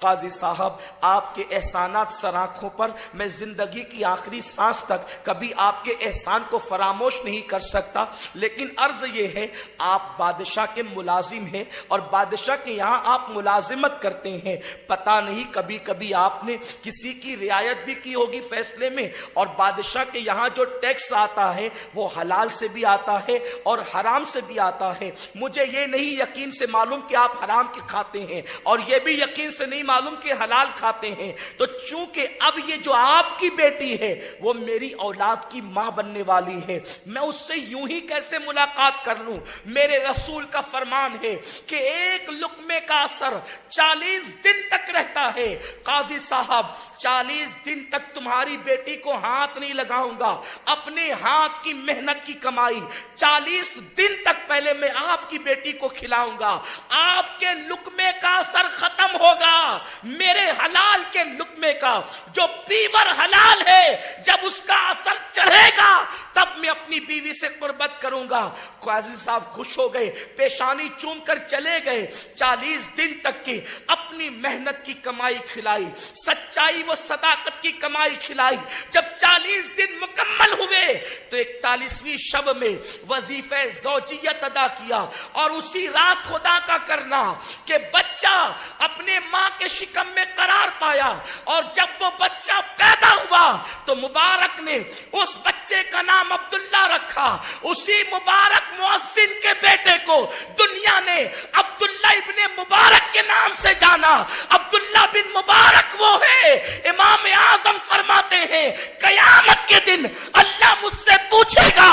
قاضی صاحب، آپ کے احسانات سر آنکھوں پر، میں زندگی کی آخری سانس تک کبھی آپ کے احسان کو فراموش نہیں کر سکتا، لیکن عرض یہ ہے آپ بادشاہ کے ملازم ہیں اور بادشاہ کے یہاں آپ ملازمت کرتے ہیں، پتہ نہیں کبھی کبھی آپ نے کسی کی رعایت بھی کی ہوگی فیصلے میں، اور بادشاہ کے یہاں جو ٹیکس آتا ہے وہ حلال سے بھی آتا ہے اور حرام سے بھی آتا ہے۔ مجھے یہ نہیں یقین سے معلوم کہ آپ حرام کے کھاتے ہیں، اور یہ بھی یقین سے نہیں معلوم کہ حلال کھاتے ہیں، تو چونکہ اب یہ جو آپ کی بیٹی ہے وہ میری اولاد کی ماں بننے والی ہے، میں اس سے یوں ہی کیسے ملاقات کر لوں؟ میرے رسول کا فرمان ہے کہ ایک لقمے کا اثر 40 دن تک رہتا ہے۔ قاضی صاحب، 40 دن تک تمہاری بیٹی کو ہاتھ نہیں لگاؤں گا، اپنے ہاتھ کی محنت کی کمائی 40 دن تک پہلے میں آپ کی بیٹی کو کھلاؤں گا، آپ کے لقمے کا اثر ختم ہوگا، میرے حلال کے لقمے کا، جو پیور حلال ہے، جب اس کا اثر چڑھے گا تب میں اپنی بیوی سے قربت کروں گا۔ قاضی صاحب خوش ہو گئے، پیشانی چوم کر چلے گئے، 40 دن تک کی اپنی محنت کی کمائی کھلائی، سچائی و صداقت کی کمائی کھلائی۔ جب 40 دن مکمل ہوئے تو 41ویں شب میں وظیفہ زوجیت ادا کیا، اور اسی رات خدا کا کرنا کہ بچہ اپنے ماں کے شکم میں قرار پایا، اور جب وہ بچہ پیدا ہوا تو مبارک نے اس بچے کا نام عبداللہ رکھا۔ اسی مبارک مؤذن کے بیٹے کو دنیا نے عبداللہ ابن مبارک کے نام سے جانا۔ عبداللہ بن مبارک وہ ہے، امام اعظم فرماتے ہیں قیامت کے دن اللہ مجھ سے پوچھے گا